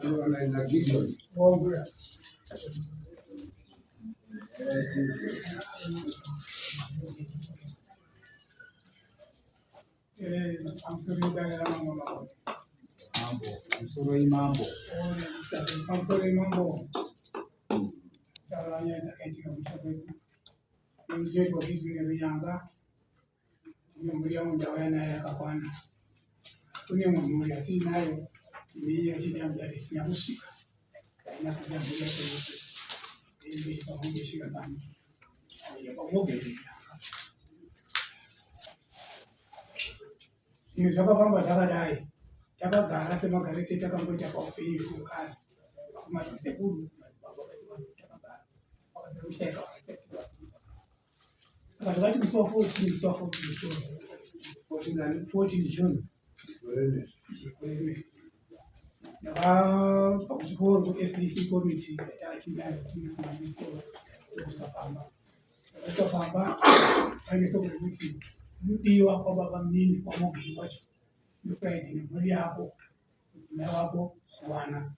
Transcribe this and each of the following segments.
na Gideon. Mambo. Taranya katika mchakato. Mzee wa kitu ni vijanga. Mmoja mmoja naye akapanda. Kuna mmoja ati nayo ni ati ya mjadisi ya muziki. Na kuna mmoja ili pamoja shika kama. Ya pamoja. Ni sababu kwamba dai. Gara sema karete ngoja kwa pili kwa kama tisekuru wakati mswa 14 June na pakuchukua kwa FDC committee tati na tunafanya tutapamba aimeso committee ndio kwa baba mnini kwa mogi wacho ni Friday ni mwili hapo na wako wana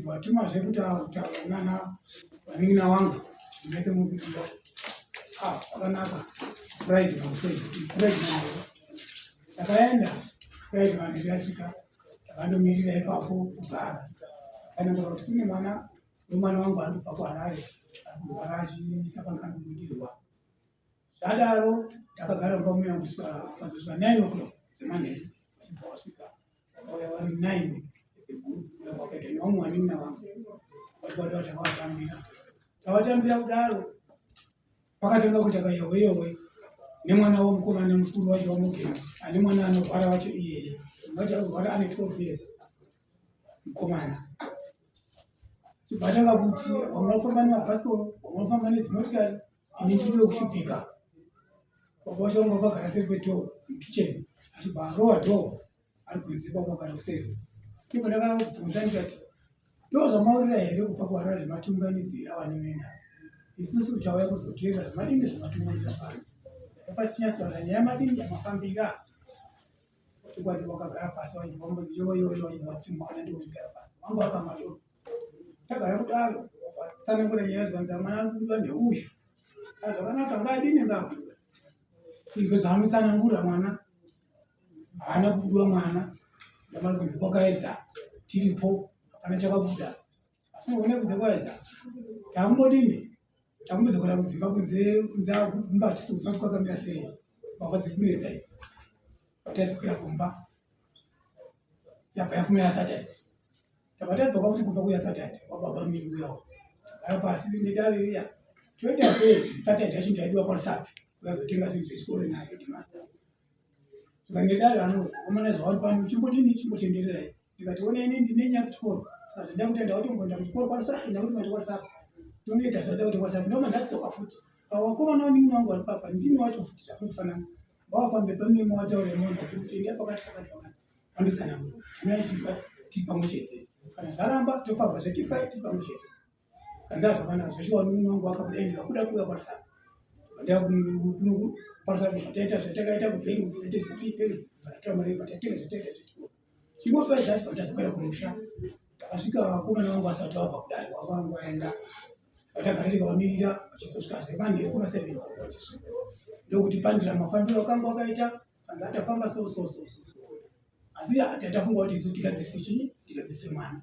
kwa tuma utaonana wanina wangu nimesema mtu akanaka Friday na usaidizi Friday na akaenda Friday na nilishika bado mimi hapo ukara ana kwa tukuni maana mwana wangu alipa kwa haraji nitapanga kujiliwa sadaro takagara kwa mimi anguswa 9 o'clock semani kwa kwa 9 wakati ni omu wanina wangu watu watawatambia udaro wakati ngo kutaka yowe ni mwana wa mkoma na mfuru waje wa muke ali mwana no para wacho iye ngaja wala ani 12 years mkomana tibataga kuti wamafamba na passport wamafamba na zimotikari inijibwe kushupika wabosho ngo bagara sepeto kitchen atibaro do alikuziba kwa karosero kipo daga kufunza ngati ndoza maurira here kupa kwa raji matunganizi awanimena isusu chawe kuzotira madini zematunganizi afana pachinya tsona nyama dini ya mafambiga kwa ndio wakagara pasi wa bombo yo watsimwa na ndio wakagara pasi wangu hapa madoro takara kudalo tana kule nyezo kwanza mwana kudwa ndio usho hata kana kanga dini ngapi iko zamu sana ngura mwana ana kudwa mwana ndamali kunzi kwakaedza tiripo anachaka kuda uone kudzekwaedza tambodini tambuze kula kuzimba kunza mbati suzati kwakamira sei bavadzi kuneza iyi tatadzokera kumba yapa yafumira Saturday tapatadzoka kuti kumba kuya Saturday wababa mimi uyawo ara pasi nedare riya toita sei Saturday achindaidiwa kwa sapi uyazotenga zvinhu zvechikoro nayo master tukangedare ano omana zvawari pano chimbotenderera ndikati oneni ndinenya kuchikoro saka zvinda kutenda kuti ngonda kuchikoro kwa sapi ndakuti manje kwa sapi tonoita zvada kuti kwa sapi ndoma ndadzoka futi wakomana nini wangu ari papa ndini wacho futi zvakufanana wafambe pamwe wataure munhu kuti ndiye pakati andisana kuti tunashika tipamushete kana zvaramba tofamba zvetipa tipamushete kanza zvakana zveshiwa nini wangu akabuda kuda kuya kwa sapi ndakuno kwa sapi tataita zvatakaita kubveni kusete zipipe atamari patatenga zvateka zvituo chimwe paizva patadzokera kumusha takasvika komana wangu asati wabva kudai wangu aenda atagara wamirira achizosvika zvemani kuma 7 ndokuti pandira mafambiro kangu akaita kanza atafamba so asi tatafunga kuti isu tikadzise mwana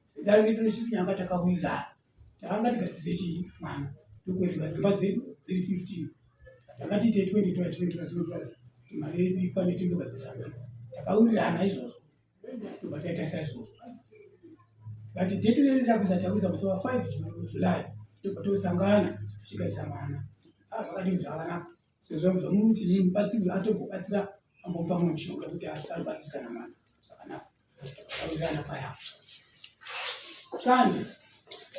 sedari redu chinyanga takawira tanga tikadzise chi mwana ndokwereka dzimba dzedu dziri 15 takati 20 mari yedu pane tingadzisana takawirirana izvozvo ndobataita saizvozvo ngati date redu takuisa kusiwa 5 July ndokotosangana tichigadzisa mwana zvakadini zvakanaka sezvo zvomuti ni mubatsiri atogobatsira ambopa mwe mishonga kuti asabatsirikana mwana zvakanaka awirana paya sande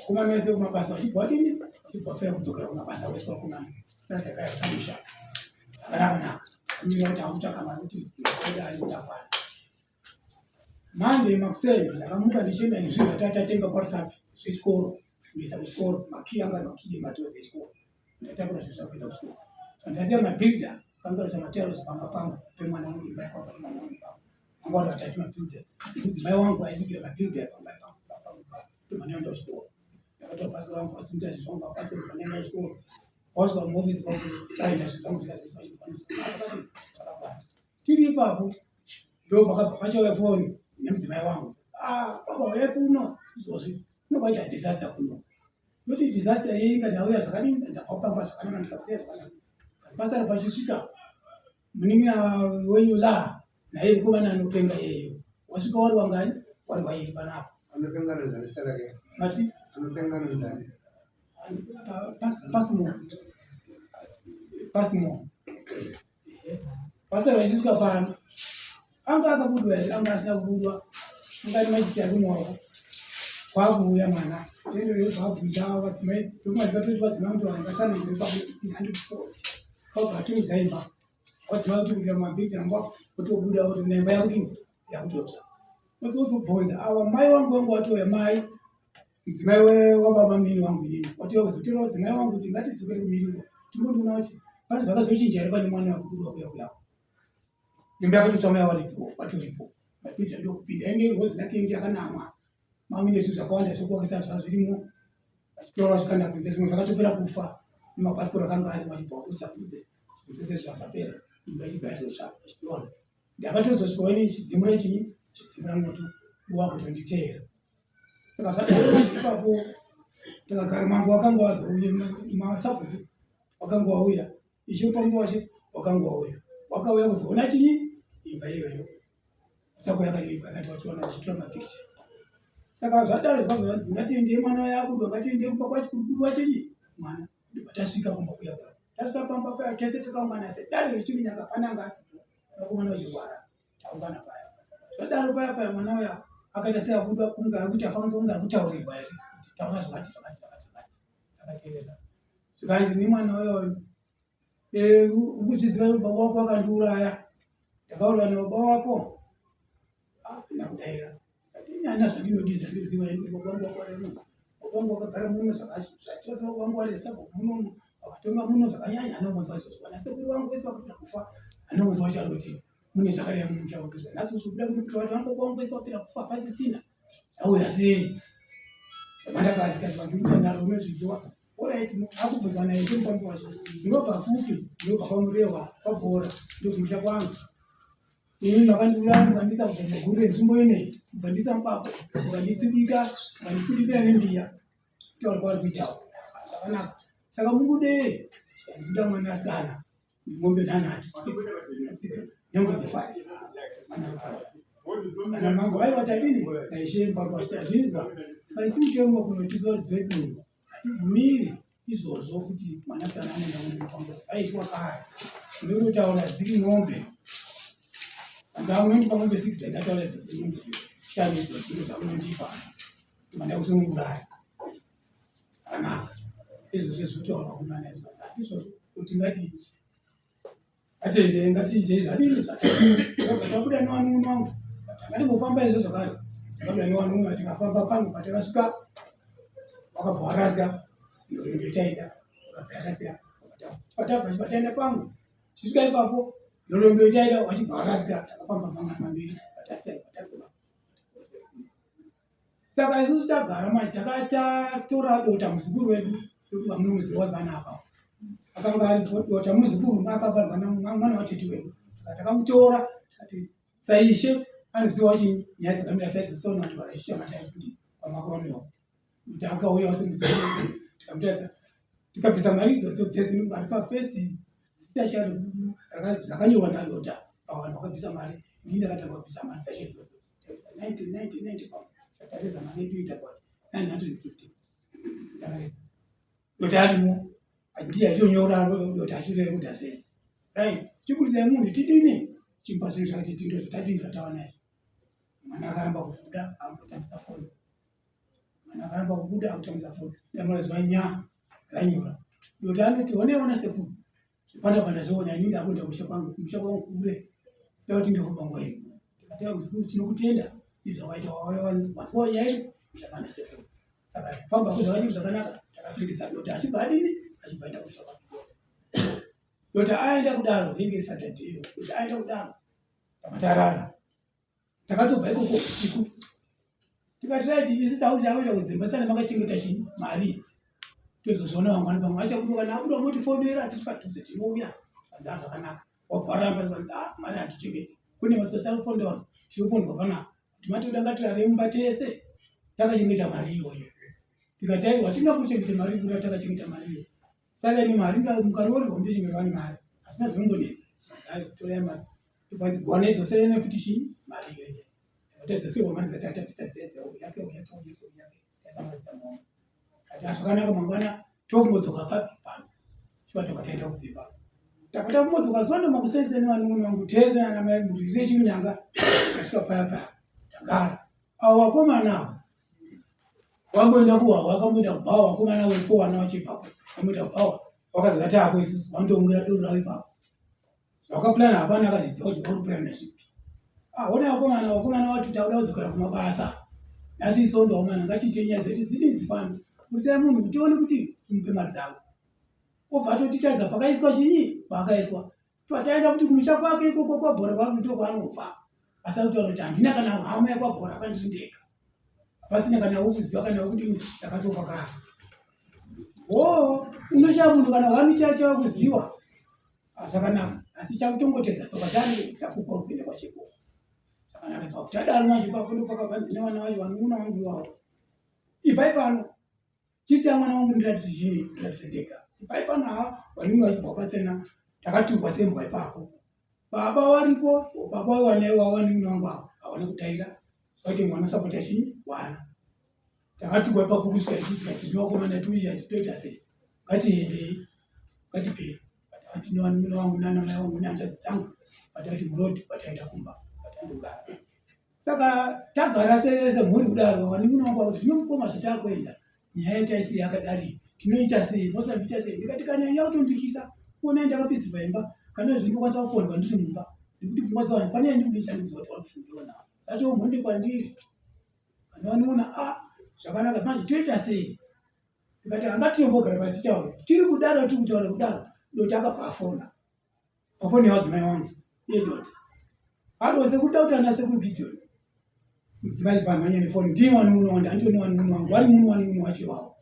kuma mese kumabasa achibwadini achibwapera kudzokera kumabasa wese kuma sasa takayamisha zvakanaka kumira kuti akutaka maruti kuda ali kutapana Monday makuseni ndakamuka ndichenda ndizvira tatatenga kwa sapi zvechikoro ndisa kuchikoro makiyanga matozi echikoro ndatakura zvizva kuenda kuchikoro ndasiya mabhilda kanga samatero pamba pemwana wangu imba kwa mwana wangu wangu watatu mabhilda mudzimai wangu aibikira mabhilda pamba ndimanaenda kuchikoro ndakatoa basa rangu asunda zvizvangu akasi ndimanaenda kuchikoro wasvika muofisi kwangu saenda zvangu zvikazvisa chifananidzo zvakawanda tiri ipapo ndo pakabva pachauya foni nemudzimai wangu baba uya kuno izvozvi unokwaita disaster kuno noti disaster iyi ingandauya zvakadini ndakapamba zvakanaka ndikakusiya zvakanaka pasara pachisvika munin'ina wenyu la naye mukomana anopenga iyeyo wasvika wari wangani wari wairi panapa anopenga nozani sarake mati anopenga nozani pasmo pasara pachisvika pano anga akabudwa here anga asina kubudwa ungati machisi ari mumaoko kwakuuya mwana tendero kwabvunza vadzimai dokumati vatoti vadzimai kuti vangasanairepakuhandi kwabvatumidzaimba vadzimai kuti kuita mabhiti amba otobuda kuti naimba yakudini yakutota osotobvunza ava mai wangu wangu watoya mai mudzimai wababa mini wangu inini watoya kuzotora mudzimai wangu kuti ngatidzokere kumiriro timondiona kuti pane zvakazochinja iri pane mwana wakubudwa kuya kuyako imba yakatotsvamai waripo watoripo mapita ndokupinda inge rozi rake inge yakanamwa mamine zvinhu zvakawanda zvokuwakisa zvaa zvirimo achitora zvikanda kunze zvimwe zvakatopera kufa nemabhasikoro akanga ari wachibva kudusa kunze zvese zvakapera imba ichigaisotsva chichiona ndakatozosvikawo ini chidzimura chini chidzimura moto wakutonditeera saka zvadaipapo takagara mambo wakanga wazouya masabhuku wakanga wauya ichiupambowache wakanga wauya wakauya kuzoona chini imba iyoyo tako yakati wationa vachitora mapikicha saka zvadaro zvabva vanzi ngatiende mwana yakudwa ngatiende kumba kwachikuru chini mwana patasvika kumba kuya kuya tasvika pamba paya tese takaungana sedare rechimunyaka pananga asipo nakumwana wachirwara taungana paya zvadaro paya paya mwana uya akaita seakudwa kunge ari kuti afanira kunge ari kutaurirwa here kuti taura zvakati dzakateerera zvikanzi ni mwana uyo ukuchiziva kuti baba wako akandiuraya ndakaurwa nababa wako ndakudayira hana zvandinodi zvandinoziva kuti baba wangu wakaremo baba wangu wakagara muno zvachose baba wangu waresabva munomu wakatonga muno zvakanyanya anomuzwa izvozvo vanasekuru vangu vese vakapera kufa anomuzwa vacharoti mune zvakadai mumuchaukizva nhasi kuzobuda kuti vanhu vangu baba wangu vese vapera kufa pasisina zvauya sei ndakandakazikazivanzikuita ndaro unozviziva oraiti akubvunza naye chemutambo wacho ndinobva kupi ndinobva kwamurewa kwabhora ndokumusha kwangu ini makandiuraya mukandisa kubva muguru renzvimbo ineyi kubva ndisa mubako ukanditsibika ukandipindipira nembiya kutaura kwavari kuitawo zvakanaka saka mungudei ndikuda mwanasikana ngombe nhanhatu nyange dze5 kana mangu aiwa tadini naishe mbako achitazvinzwa saka isi mutemo kunotiza kuti zvedunhu hatibvumiri izvozvo kuti mwanasikana anenda munemupangozi aitwa kare ndinotaura dziri ng'ombe unondipa ng'ombe 6 ndataura ng'ombe 5 zvino zvaunondipa manda usununguraya anaka izvozvo zvinotaurwa kumana izvozvo kuti ngati atende ngatiite zvadini zvatabuda newanunu wangu ngatimbofamba izvo zvakare takabuda newanunu atikafamba pangu patakasvika wakabva warasika ndoringe taida wakabva yarasika patabva chipataenda pangu chisvika ipapo ndondo taida wachibva warasika takafamba manga mambiri patasika patakuma saka isusu tagara manje takatora dota muzukuru wedu wekuva munomuziva webana apa akanga ari dota muzukuru akabarwa mwana watete wedu saka takamutora tikati saishe anoziva chii nyaya dzakamira saidzosaona kuti varaichichamataiti kuti pamakonewo kuti akauyawo semudzukuru tikamutaridza tikabvisa mari idzodzo dzese ari pafesti zita zvakanyorwa nadota pavanhu vakabvisa mari ndii ndakatanga kubvisa mari dzacho idzodzo 1990 zvatarisa mari yetuita kwati 950 dota arimo ndiye aitonyora dota achirere kuti zvese right chikurisai munhu tidini chimba zvinhu zvakati tindo zvatadini zvatawa nazvo mwana akaramba kubuda akutambisa foni mwana akaramba kubuda akutambisa foni damuraziva nya ranyora dota anoti oneona sekuru zvipanda zvoona inini ndakuenda kumusha kwangu kure ndakuti ndinofa nguva iripo tikateva muzukuru tinokutenda izvawaita wauyairi zvakana sekuru saka famba kuzvavadini zvakanaka takapirikidza dota achibva adini achibva aenda kusha kwake dota aenda kudaro inge satadheyo dota aenda kudaro takatarara takatobva ikoko usiku tikati raiti isu tauita kudzimba sana makachengeta mari idzi tozozviona vamwana pamwe achakutoka nabuda motifonera tiri padhuze tinouya anza zvakanaka wabva ramba tikanzi mari hatichengeti kune matsotsi arikupondwa tirikupondwa panapa kuti matoda ngatirare mumba tese takachengeta mari iyoyo tikati aiwa tingakuchengeta mari kuda takachengeta mari iyoyo saka ni mari mukarorerwa ndichengerwa nemari asina zvimbonetsa ai kutora mari tikati gwana idzosere nefuti chii mari iyoyo watadzosirwa mari dzatatapisa dzedza yake tasamadza moma kati zvakanaka mangwana tokumbodzoka papi pano chibata kwataenda kudzimba takata kumodzoka zuva ndomakusenzeni vanun'una wangu tese nana mai murise chinyanga tasvika paya paya tagara avo vakomana avo wangoenda kuhwa wakamboenda kubhawa wakomana wepo wana wachipapo wamboenda kubhawa wakazokati ako isusu vandoungira doro ravo ipapo zvakapurana hapana akazviziva kuti varikupurana zvipi ona wakomana wati tauda kudzokera kumabasa nhasi isondo wamana ngatiite nyaya dzedu dzidii dzifambe kutsai munhu kuti tione kuti mupe mari dzavo obva atotitadza pakaiswa chinyi paakaiswa pataenda kuti kumusha kwake ikoko kwabhora kwake ndo kwaanobva asakutaura kuti handina kana hama yakwabhora pandiri ndega pasina kana wokuziva kana wokuti ndakasofa kare unoshaya munhu kana hami chache wakuziva zvakanaka asi chakutongotedza tsoka tani dzakupa kuenda kwacheko zvakanaka pakuti adaro machipako ndo pakabvanzi nevana vacho vanun'una wangu iwavo ipai pano chisiya mwana wangu ndiratise chii ndiratise ndega ipai pano ha vanun'una vachibva patsena takatukwa sembwa ipapo baba waripo baba wewanaiwa vanun'una wangu avo havana kudayira vati mwana sapota chii wana takatukwa ipapo kusvika ichitika tinovakomana tuija toita sei ngatiendei ngatipei ati nevanun'una wangu nanamai wangu nehanzvadzi dzangu vatakati murodi vataenda kumba vatandogara saka tagara semhuri kudaro vanun'una wangu vakuti zvinomukoma zvatakuenda nyaya yataisi yakadari tinoita sei mosamboita sei ndikati kana nyaya kutondikisa kuona ndakapizirwa imba kana zvindokwanisa kupondwa ndiri mumba nekuti pfungwa dzavanhu pane ndikudishandisa kuti vakufungiwa navo sati womhonde kwandiri kana vanun'una zvakanaka manje toita sei ndikati hanga tinombogara pasi titaure tiri kudaro tiri kutaura kudaro doti akabva afona pafoni yavadzimai wangu iye doti adose kuda kuti ana sekuru Gideon mudzimai pamhanya nefoni ndii wanun'una wangu handitoni wanun'una wangu vari munhu wanun'una wacho wavo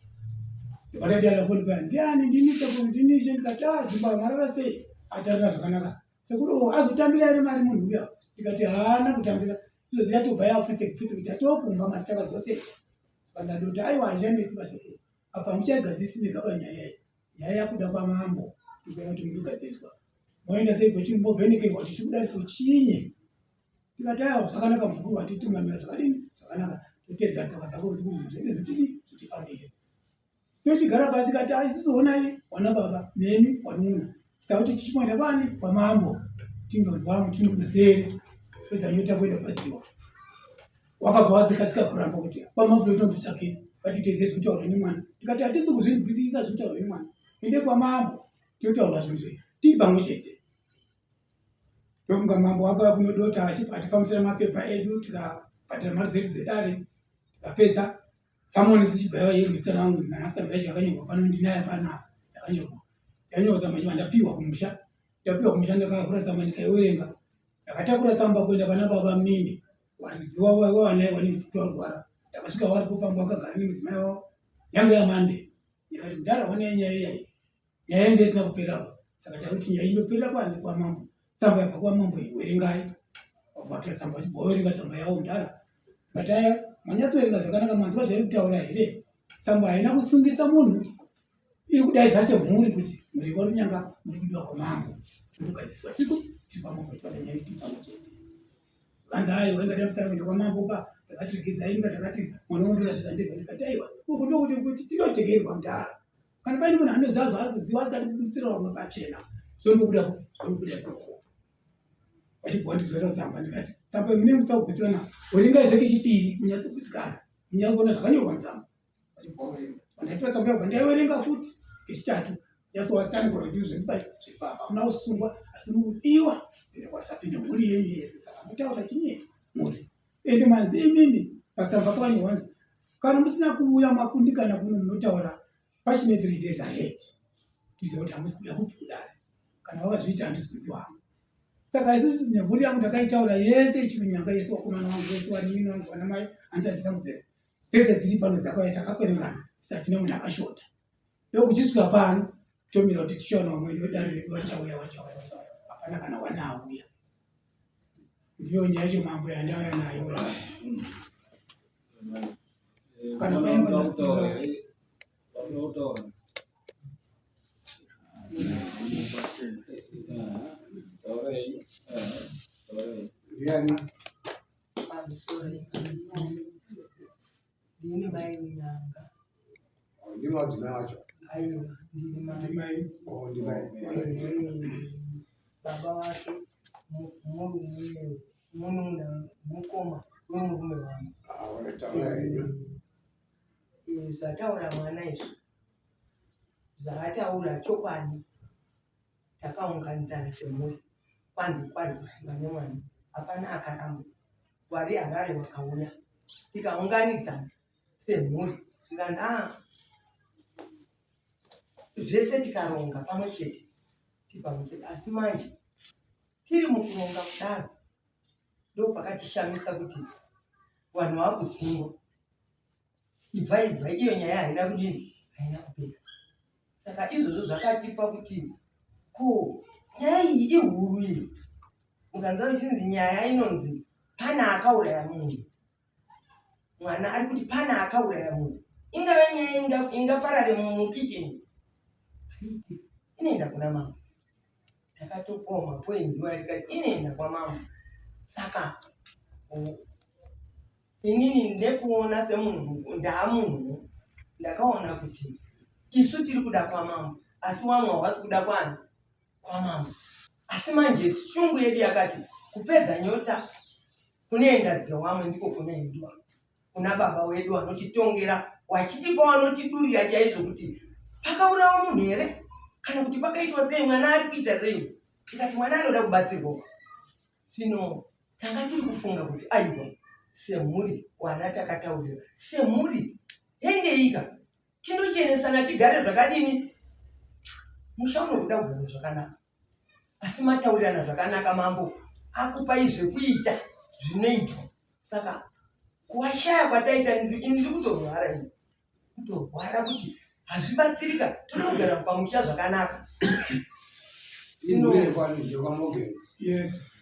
ndikatadiyana foni paya ndiani ndinishe ndikati dzimba marara sei atarira zvakanaka sekuru azotambira ere mari munhu uya ndikati haana kutambira izvo yatobva yapfutse kuti atokumba mari takadzosei pandadoti aiwa hazhanetsi basekuru apa muchaigadzisine panyaya yakuda kwamambo ndikuona kuti mundogadziswa moenda sei kuti mbovhenekerwa kuti chikudariso chinye tikati aiwa zvakanaka muzukuru watitungamira zvakadini zvakanaka totedza tsoka dzako muzukuru zvenge zvitifambire tochigara pasi tikati aisizoonai wana baba nemi wanun'una tisauti tichimoenda kwani kwamambo tinozwa mutundu kuseri kwedza nyota kuenda kwadziwa wakabva wadzikatsika kuramba kuti kwamambo totondotsvake vatiteze zvitaurwa nemwana tikati hatisi kuzvinzwisisa zvitaurwa nemwana ende kwamambo totaura zvinhu tiri pamwe chete tofunga mambo wako kunodota atifambisira mapepa edu tikabhatira mari dzedu dzedare tikapedza samoni zichibva yerwisana wangu nanasitamba yacho yakanyorwa pano ndinaya pana yakanyorwa yanyorwa tsamba chiva ndapiwa kumusha ndakavhura tsamba ndikaiwerenga ndakatakura tsamba kuenda pana baba mnini waridziwa wawanai wane muzukuru warwara ndakasvika waripo pamba wakagara nemudzimai wavo yangu yamande ndikati mudhara wanai nyaya iyai nyaya yange isina kuperapo saka takuti nyaya inoperera kwani kwamambo tsamba yabva kwamambo iwerengai wabvatora tsamba wachibowerenga tsamba yavo mudhara bataya manyatsoerenga zvakanaka manzwa zvairi kutaura here tsamba haina kusungisa munhu iri kudaidza semhuri kuti muri warunyanga muri kudiwa kwamambo tindogadziswa tiri pamambo tivananyari tiri pamwe chete vanzi hayi waingada musara kuenda kwamambo pa takatiregedzai inga takati mwana wandoratidza ndega ndikati aiwa uku ndokuti tinotegerwa mudhara kana paine munhu anoziva zvaari kuziva asikadi kudutsira vamwe pachena zvondobuda ikoko wachibva wandizota tsamba ndikati tsamba mune musagutsikana werengai zveke chipiri munyatsogutsikana munyangoona zvakanyorwa mutsamba wachibva waverenga wandatora tsamba yabva ndaiwerenga futi kechitatu yatsovatsanigora ndii zvepapa hamuna kusungwa asi mukudiwa ndinekwatisapinde mhuri yenyu yese saka mutaura chinye mhuri ende manzi imimi patsamba pakanyorwa nzi kana musina kuuya makundikana kuno munotaura pachine 3 days ahead tiziva kuti hamusi kuuya kupi kudare kana wakazviita handisi kuzivangu saka isusu nemhuri yangu ndakaitaura yese chirunyanga yese wakomana wangu wese wanini wangu vanamai hanzvadzi dzangu dzese dzese dziri pano dzakauya takakwerengana saka tine munhu akashota ndokuchisvika pano tomira kuti tichiona umwe dare redu wachauya hapana kana wana auya. Ndiyo nyaya yacho mambo yandauya nayo kana painenge Yani ndini mai munyanga ndima dzina wacho. aiwa ndini mai Oh, ndima. baba wake murume mununa mukoma wemurume wangu. Wanataura henyu. Zvataura mwana izvo zvaataura chokwadi. Takaunganidzana semhuri kwandi kwari vane mwana hapana akaramba. Mwari agare wakauya tikaunganidzana semhuri tikati zvese tikaronga pamwe chete asi manje tiri mukuronga kudaro ndopakatishamisa kuti vanhu vakudzingwa ibva iyo nyaya haina kudini haina kupera. Saka izvozvo zvakatipa kuti ko nyaya iyi ihuru iyi ukanzwa uchinzi nyaya inonzi pana akauraya munhu mwana ari kuti pana akauraya munhu ingave nyaya ingaparare mukicheni inoenda kuna mama. Takatopawo mapoinziwa tikati inoenda kwamama. Saka inini ndekuona semunhu ndaamunhu ndakaona kuti isu tiri kuda kwamama asi wamwe hawasi kuda kwamama. Asi manje shungu yedu yakati kupedza nyota kunoenda dzewamwe ndiko kunoendwa kuna baba wedu vanotitongera wachitipa vanotidurira chaizvo kuti pakaurawa munhu here kana kuti pakaitwa sei mwana ari kuita sei. Tikati mwana anoda kubatsirwa. Zvino tanga tiri kufunga kuti aiwa semhuri wana takataurira semhuri hendeika tindochenesana tigare zvakadini musha unokuda kugara zvakanaka asi mataurirana zvakanaka mambo akupai zvekuita zvinoitwa. Saka kuwashaya kwataita ndiri kutorwara ini kutorwara kuti hazvibatsirika toda kugara pamusha zvakanaka. Yes.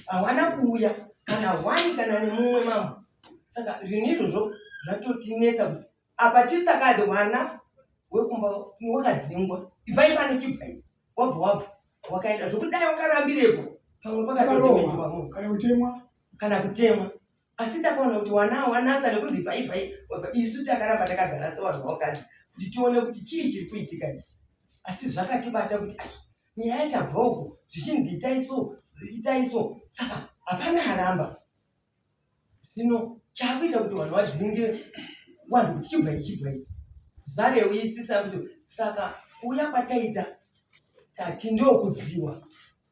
Hawana kuuya kana wani kana nemumwe mambo. Saka zvinhu izvozvo zvatotinetsa kuti apa tisakade mwana wekumba wakadzingwa ibvai pano chibvai wabva wakaenda zvokudai wakarambirepo pamwe pakatotemenjwa munhu kana kutemwa. Asi takaona kuti wana wanatsa nekunzi bvaibvai isu takaramba takagara sevanhu vakati kuti tione kuti chii chiri kuitika ichi. Asi zvakatibata kuti nyaya tabva uko zvichinzi itai so saka hapana aramba. Zvino chakuita kuti vanhu vadzinge vanhu kuti chibvai zvarewisisa kuti saka kuuya kwataita tati ndokudziwa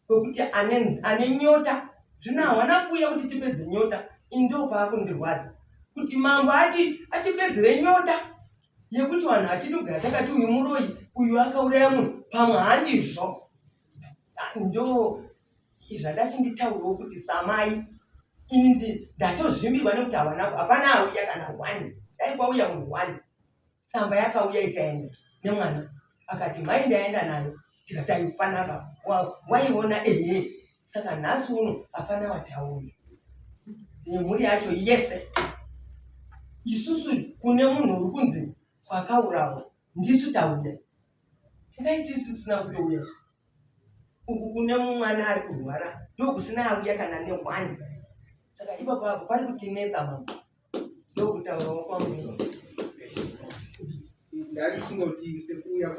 kwekuti ane nyota. Zvino hawana kuuya kuti tipedze nyota indo paakundirwadza kuti mambo atipedzere nyota yekuti vanhu hatidi kugara takati uyu muroi uyu akauraya munhu pamwe handizvo. Ndo zvandati nditaurawo kuti samai ini ndatozvimbirwa nekuti hapana auya kana wani. Dai kwauya munhu wani tsamba yakauya ikaenda nemwana akati mai ndaenda nayo tikati aipanaka waiona ehe. Saka nhasi uno hapana wataura nemhuri yacho yese. Isusu kune munhu uri kunzi kwakaurawa ndisu tauya tingaiti isisina kutouya uku kune mwana ari kurwara ndokusina auya kana newani. Saka ipapo apo pari kutinetsa mama ndokutaurawo kwangu. Ndari kungoti sekuuya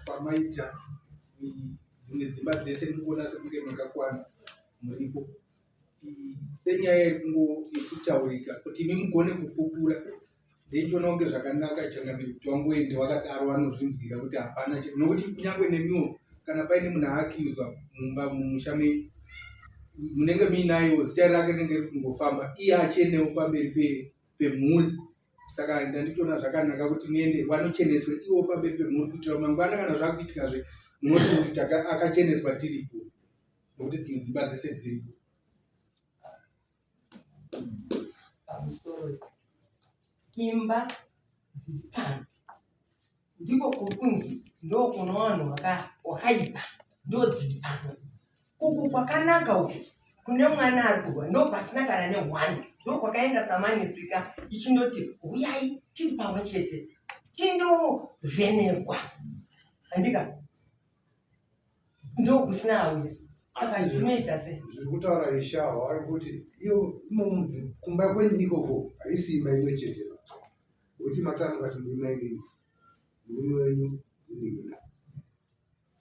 kwamaita dzimwe dzimba dzese ndikuona sekunge makakwana muripo senyaya yekutaurika kuti imi mugone kupupura ndeichiona kunge zvakanaka changamiri kuti wangoende wakadaro vanozvinzwira kuti hapana nokuti kunyange nemiwo kana paine munhu aakiuzwa mumba mumusha menyu munenge muinayo zita rake rinenge riri kungofamba iye achenewo pamberi pemhuri. Saka ndandichiona zvakanaka kuti muende vanocheneswe iwo pamberi pemhuri kuitira mangwana kana zvakuitikazve munoti kuti akacheneswa tiripo nokuti dzimwe dzimba dzese dziripo. Pamusoro imba dziri pano ndiko kunzi ndokuno vanhu wakaipa ndodziri pano. Uku kwakanaka uku kune mwana ari kurwa ndo pasina kana ne1 ndo kwakaenda samanisika ichindoti uyai tiri pamwe chete tindovhenekwa handika ndo kusina auya saka zvinoita sei zviri kutaura ishawa ari kuti iyo inomudzi kumba kwenyu ikoko haisi imba imwe chete kuti matanga kuti ndima inini murume wenyu inigina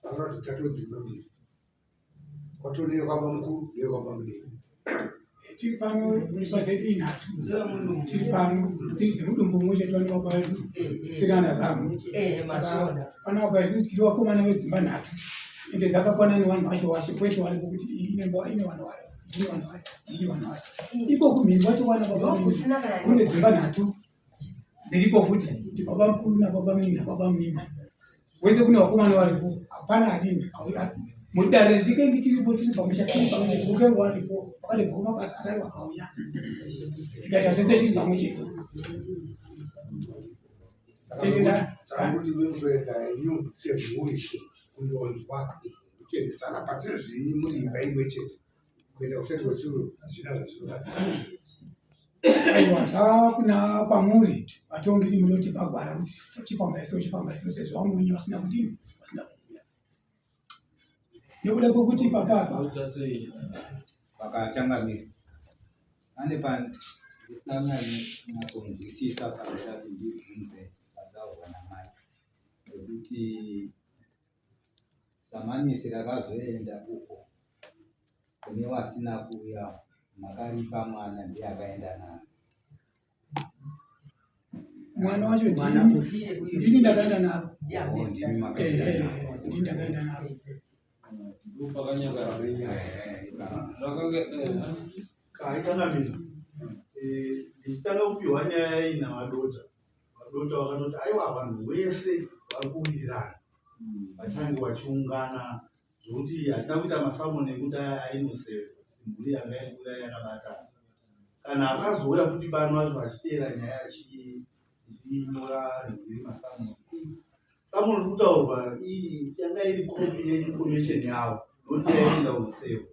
saka kuti tatodzimba mbiri kwato neyokwamba mukuru neyokwamba mudiki tiri pano imba dzedu inhatu tiri pano tiri dzemudumbu umwe chete vane baba vedu sirana zangu panapa isusu tiri vakomana vedzimba nhatu ende dzakakwana nevanhu vacho washe kwese varipo kuti ine vanhu vayo ine vanhu vayo ine vanhu vayo iko kumhinzi vacho wana baba kune dzimba nhatu dziripo futi kuti baba mukuru nababa munini nababa munini wese kune vakomana varipo hapana adini asi mudare richikenge tiripo tiri pamwechete ukenge waripo wakaribva kumabasa arari wakauya tikaita zvese tiri pamwe chete saka kuti vekutoenda henyu semhuri kundonzwa kuchendesana pasi zvinyi muri imba imwe chete kuenda kuseti kwetsuro hazvina zvazvinoa aiwa zvakuna kwamuri vatongi munoti pagwara kuti chifamba iso sezvo vamwenyu vasina kudini vasina kuuya nekuda kwekuti papapa pakachangamira ane pandisina kunyatsonzwisisa pandati ndibvunze vadzauwa namai nekuti samanisi rakazoenda uko kune wasina kuuya makaripa mwana ndiye akaenda naye mwana wacho ndini ndakaenda naro ndini ndakaenda naro kaitsangamira ndichitanga kupiwa nyaya iyi namadota vakatoti aiwa vanhu vese vari kuwirirana vachange vachiungana zvokuti hatina kuita masamoni ekuti ainoseva simburi yanga iri kuya yakabatana kana akazouya futi pano vacho vachiteera nyaya achinyora rwiri masamoni samoni iri kutaurwa yanga iri kopi yeinformation yavo noti yaienda kunoseva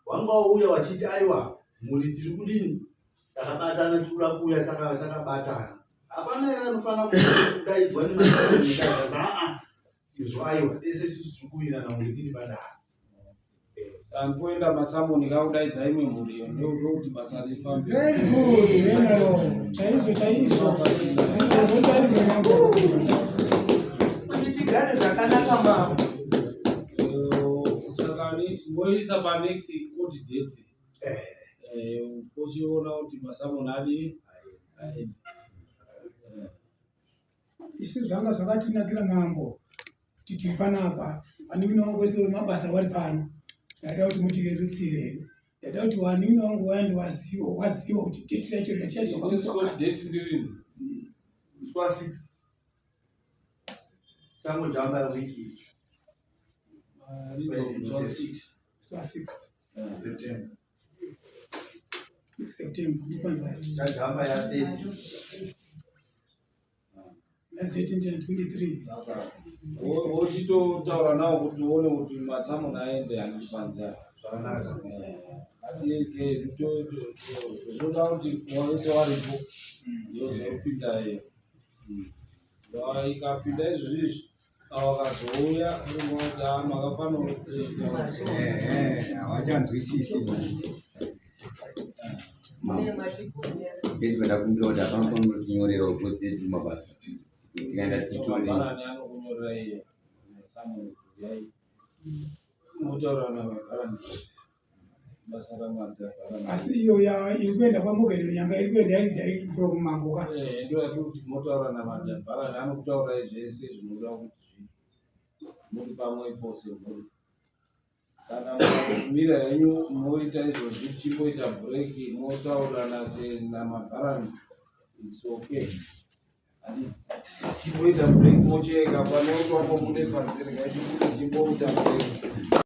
wanga wauya wachiti aiwa muri tiri kudini takabatana tikuda kuuya takabatana hapana ere anofanira kudaidzwa nemasamoni aa izvo aiwa tese isusu tiri kuwirirana muri tiri padare amboenda masamoni kaudaidza imwe mhuriyo ndokuti basa rifambe kuti tigare zvakanaka mama saka ngoisa panext court date uchiona kuti masamoni adi isu zvanga zvakatinakira mambo kuti tiri panapa vanimi wangu wese wemabasa vari pano ndaida kuti mutirerutsire ndaida kuti vanimi wangu waende waziva kuti date racho Swa 6 chango jamba wiki September 6 September jamba ya 30 last date in 23 wochitotaura nawo kuti uone kuti masamoni aende anopanza zvakanaka atike zvoda kuti wese waripo ndozvinopinda ikapinda izvozvizvi wakazouya urimoti makafanira havachanzwisisi Pedro ndakumbira kuti apanofanira kunyorera upoteji mabasa tikaenda titorani anokunyorera iye masamoni kuyai motaura navagarani basa ramadhagarani asi iyo iri kuenda kwamogero nyanga iri kuenda iri from mamboka ndo kuti motaura namadhagarani anokutaura zvese zvinoda kuti muri pamwe pose muri kana mukamira henyu moita izvozvi chimboita bhureki motaurana namabharani is okay chimboita bhureki mocheka panotoambomude panzereka chimboita bhureki